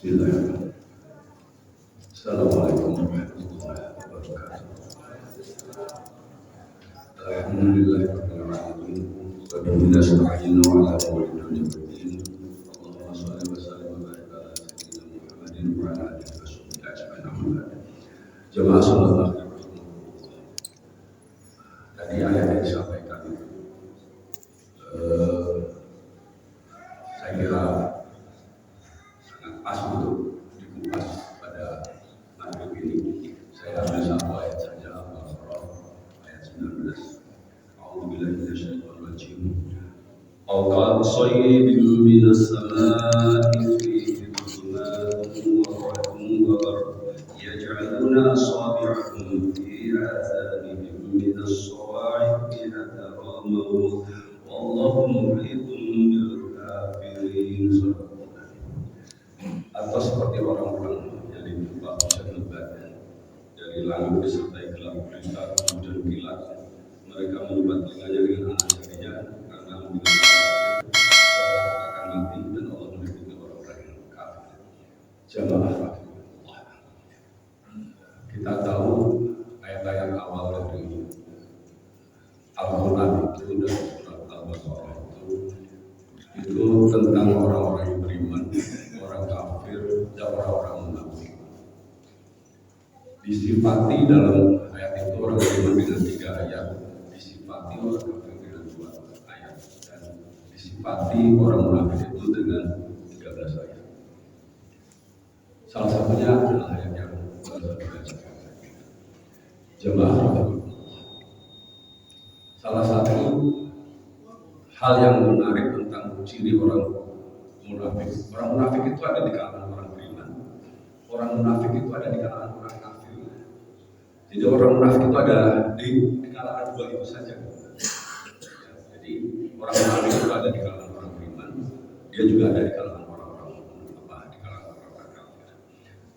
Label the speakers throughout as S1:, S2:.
S1: Bismillahirrahmanirrahim. Assalamualaikum warahmatullahi wabarakatuh. Alhamdulillahirabbil alamin. Wa bihi nasta'inu ala umuri dunya waddin. Allahumma shalli wa sallim wa barik ala sayyidina Muhammadin wa ala alihi washabbihi ajmain. Jamaah sallallahu alaihi wasallam. Tadi ayat yang disampaikan saya kira sangat pas untuk dikupas pada maghrib ini. Saya ambil satu ayat saja, Al-Baqarah ayat 19. A'udzubillahi minasyaitonir rajim. Aw qasayyibin minas samaa'i fihi dhulumatun wa rahmun wa barakun yaj'aluna asabi'ahum fi adhanihim minas sawa'iqi hadara al-maut wallahu muhitun bil kafirin. Atau seperti orang-orang yang ditimpa hujan lebat dari langit disertai gelap gulita kemudian kilat, mereka menutup telinganya dengan anak jarinya karena mendengar serta akan mati, dan Allah melindungi orang-orang yang kafir. Jamaah, kita tahu ayat-ayat awal dari Al-Quran itu dan surat Al-Baqarah itu tentang orang-orang yang beriman, orang kafir, dan orang-orang munafik. Disifati dalam ayat itu orang beriman dengan 3 ayat, disifati orang kafir dengan 2 ayat, dan disifati orang munafik itu dengan 13 ayat. Salah satunya adalah ayat yang baru dibacakan. Jemaah, salah satu hal yang menarik tentang ciri orang munafik. Orang munafik itu ada di kalangan orang beriman. Orang munafik itu ada di kalangan orang kafir. Jadi orang munafik itu ada di kalangan 2 itu saja. Jadi orang munafik itu ada di kalangan orang beriman. Dia juga ada di kalangan orang-orang di kalangan orang kafir.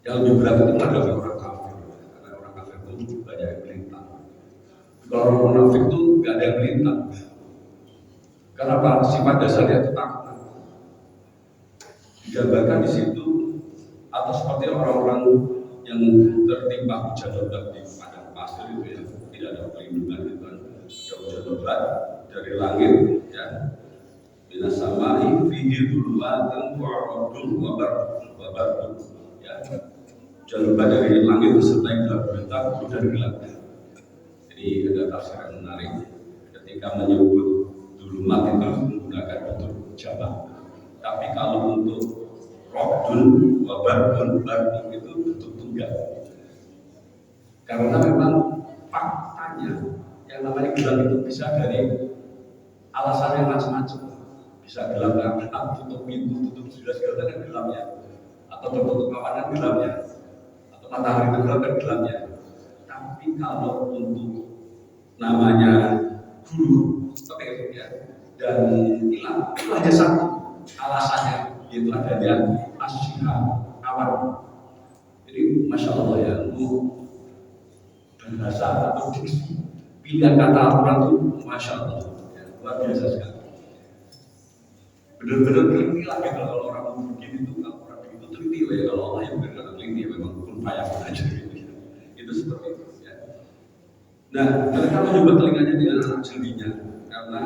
S1: Yang lebih berat itu adalah orang kafir. Karena orang kafir itu banyak yang melintang. Kalau orang munafik itu nggak ada yang melintang. Kenapa? Sifat dasarnya itu takut. Digambarkan di situ atau seperti orang-orang yang tertimpa hujan lebat di padang pasir itu ya, tidak ada perlindungan itu kan. Ya, hujan lebat dari langit ya. Minas samai fihi dhulumatun wa rahmun wa barakun ya. Hujan lebat dari langit beserta gelap gulita kemudian gelap. Jadi ada tafsir yang menarik ketika menyebut dhulumat itu menggunakan bentuk jamak. Tapi kalau untuk Robdun, Wabarun, Barun itu bentuk tunggal. Karena memang faktanya yang namanya gelap itu bisa dari alasan yang macam-macam. Bisa gelap karena tutup pintu, tutup segala kan gelapnya. Atau tertutup kawanan gelapnya. Atau matahari itu gelap kan gelapnya. Tapi kalau untuk namanya guru, seperti ya, dan hilang itu hanya satu alasannya, yaitu adanya asyikah awan. Jadi masya Allah ya, bahasa atau diksi pilihan kata Al-Quran itu masya Allah ya, luar biasa sekali. Benar-benar teliti lah ya kalau orang begini itu, kalau orang begitu teliti lah ya, kalau Allah yang benar-benar teliti ya memang pun payah aja gitu ya. Itu seperti itu ya. Nah, mereka mencoba telinganya dengan anak jelinya karena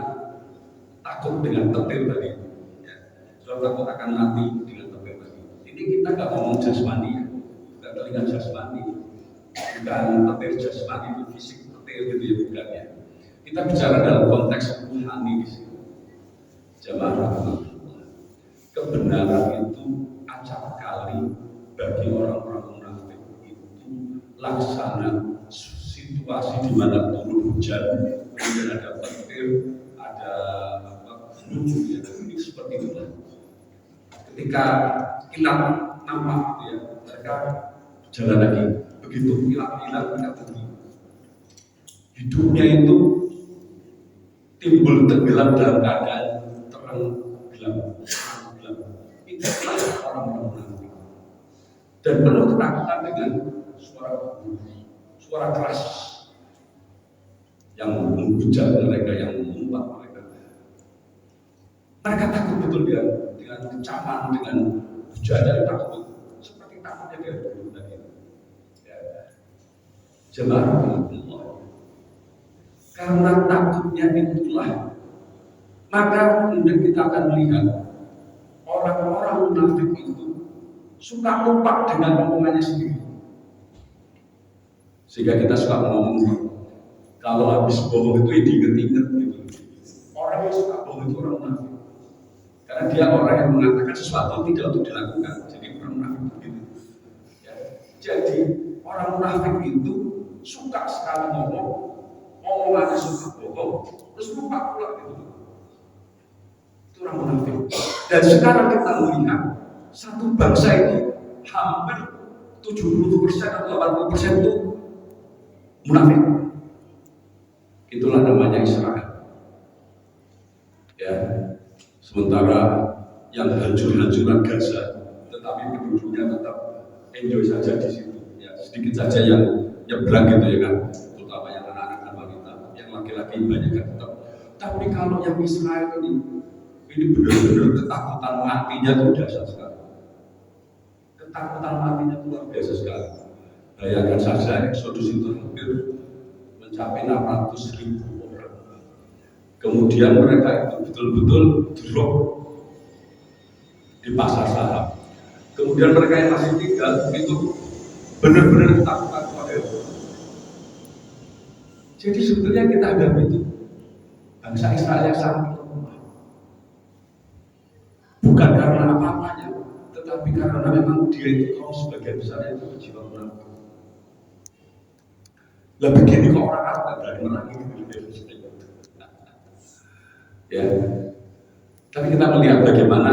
S1: takut dengan petir tadi ya. Sebab takut akan mati dengan petir tadi. Ini kita nggak ngomong jasmani ya, nggak telinga jasmani, bukan petir jasmani itu fisik petir gitu ya, bukan ya. Kita bicara dalam konteks rohani di sini. Jamaah, kebenaran itu acap kali bagi orang-orang munafik itu laksana situasi di mana turun hujan, kemudian ada petir, ada gunung, ya, ini seperti itu. Ketika kilat nampak, ya, mereka jalan lagi. Begitu kilat mereka pergi. Hidupnya itu timbul tenggelam dalam keadaan terang gelap. Itulah orang-orang munafik. Dan penuh ketakutan dengan suara keras yang menghujat mereka, yang mengumpat mereka. Mereka takut betul dengan kecaman, dengan hujan, dari takut Jemaah Allah. Karena takutnya itulah, maka kemudian kita akan melihat orang-orang munafik itu suka lupa dengan omongannya sendiri. Sehingga kita suka ngomong, kalau habis bohong itu diinget-inget gitu. Orang yang suka bohong itu orang munafik. Karena dia orang yang mengatakan sesuatu tidak untuk dilakukan. Jadi orang munafik begitu. Ya. Jadi orang munafik itu suka sekali ngomong, omongannya suka bohong, terus lupa pula gitu. Itu orang munafik. Dan sekarang kita melihat satu bangsa ini hampir 70% atau 80% itu munafik. Itulah namanya Israel. Ya. Sementara yang hancur-hancuran Gaza, tetapi penduduknya tetap enjoy saja di situ. Ya, sedikit saja yang nyebrang gitu ya kan, terutama yang anak-anak dan wanita, yang laki-laki banyak kan tetap. Tapi kalau yang Israel ini benar-benar ketakutan matinya itu dahsyat sekali. Ketakutan matinya itu luar biasa sekali. Bayangkan saja Exodus itu hampir mencapai 600.000 orang. Kemudian mereka itu betul-betul drop di pasar saham. Kemudian mereka yang masih tinggal itu benar-benar ketakutan kepada Allah. Jadi sebetulnya kita hadapi itu bangsa Israel yang sangat lemah. Bukan karena apa-apanya, tetapi karena memang dia itu kalau sebagian besarnya itu berjiwa munafik. Lah begini kok orang Arab berani merangi ya. Tapi kita melihat bagaimana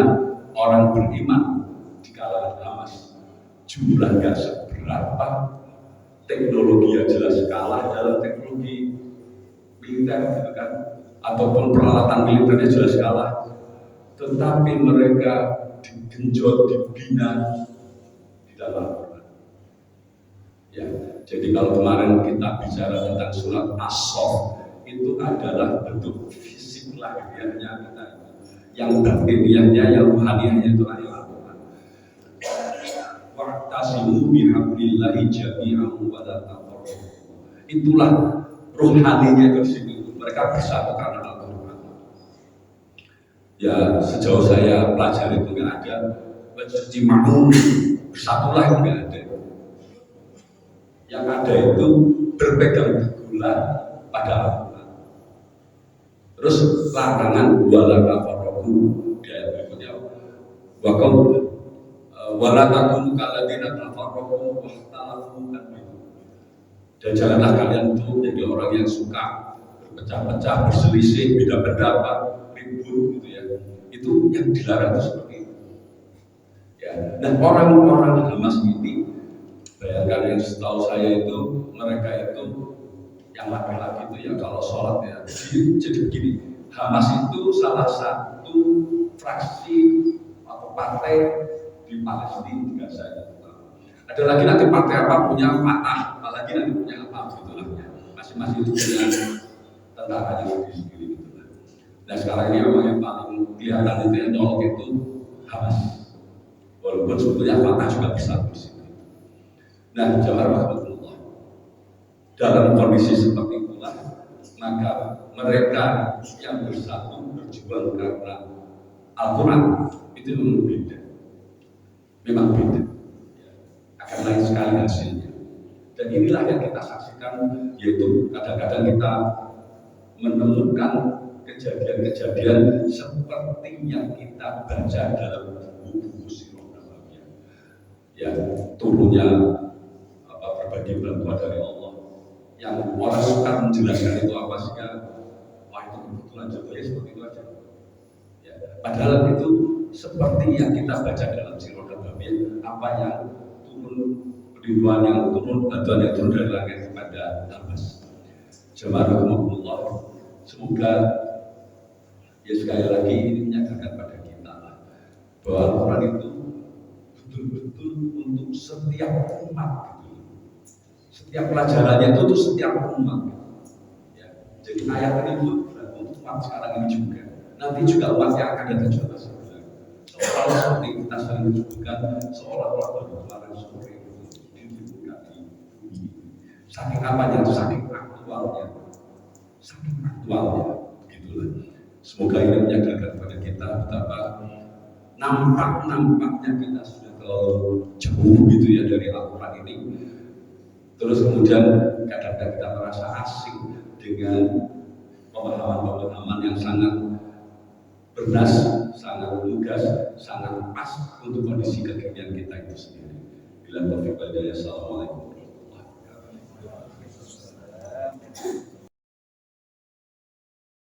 S1: orang beriman di kalangan Hamas, jumlah nggak seberapa, teknologi yang jelas kalah dalam teknologi militer gitu kan, ataupun peralatan militernya jelas kalah, tetapi mereka digenjot, dibina di dalam Quran. Ya, jadi kalau kemarin kita bicara tentang surat As-Saff, itu adalah bentuk fisik lahiriahnya kita, yang batiniahnya, yang ruhaniahnya itu adalah Al-Quran. Wa'tasimu bihablillahi jami'an wa la tafarraqu. Itulah ruhaninya itu di situ. Mereka bersatu karena Al-Quran. Ya, sejauh saya pelajari itu nggak ada wajtima'u, bersatulah itu nggak ada. Yang ada itu berpegang teguhlah pada Al-Quran. Terus larangan wala tafarraqu di ayat berikutnya, wa qul wala takunu kalladzina tafarraqu wahtalafu an. Dan janganlah kalian itu jadi orang yang suka berpecah-pecah, berselisih, beda pendapat, ribut gitu ya. Itu yang dilarang itu seperti itu. Ya. Nah, orang-orang Hamas ini, bayangkan yang setahu saya itu mereka itu yang laki-laki itu ya kalau sholat ya. Jadi begini, Hamas itu salah satu fraksi atau partai di Palestina di Gaza. Ada lagi nanti partai apa punya Fatah, apalagi nanti punya apa gitulah ya. Masing-masing itu punya tentaranya sendiri gitu. Nah sekarang ini memang yang paling kelihatan itu yang nyolok itu Hamas. Walaupun sebetulnya Fatah juga besar di sini. Nah, jamaah rahmatullah, dalam kondisi seperti itulah maka mereka yang bersatu berjuang karena Al-Quran itu memang beda, ya, akan lain sekali hasilnya. Dan inilah yang kita saksikan, yaitu kadang-kadang kita menemukan kejadian-kejadian seperti yang kita baca dalam buku-buku sirah nabawiyah, ya, turunnya berbagai bantuan dari Allah, yang orang suka menjelaskan itu apa sih kan? Wah itu kebetulan jadinya seperti itu aja. Ya, padahal itu seperti yang kita baca dalam sirah nabawiyah, apa yang turun, perlindungan yang turun, bantuan yang turun dari langit kepada Hamas. Jemaah rahmatullah, semoga ya sekali lagi ini menyadarkan pada kita bahwa Al-Quran itu betul-betul untuk setiap umat. Setiap pelajarannya itu untuk setiap umat. Ya, jadi ayat ini untuk umat sekarang ini juga. Nanti juga umat yang akan datang juga sebenarnya. Seolah-olah seperti kita sering menyebutkan, seolah-olah baru kemarin sore itu dibuka di bumi. Saking apanya itu, saking aktualnya, gitulah. Semoga ini menyadarkan kepada kita betapa nampaknya kita sudah terlalu jauh gitu ya dari Al-Quran ini. Terus kemudian kadang-kadang kita merasa asing dengan pemahaman-pemahaman yang sangat bernas, sangat lugas, sangat pas untuk kondisi kekinian kita itu sendiri. Bila taufiq wal hidayah. Assalamualaikum.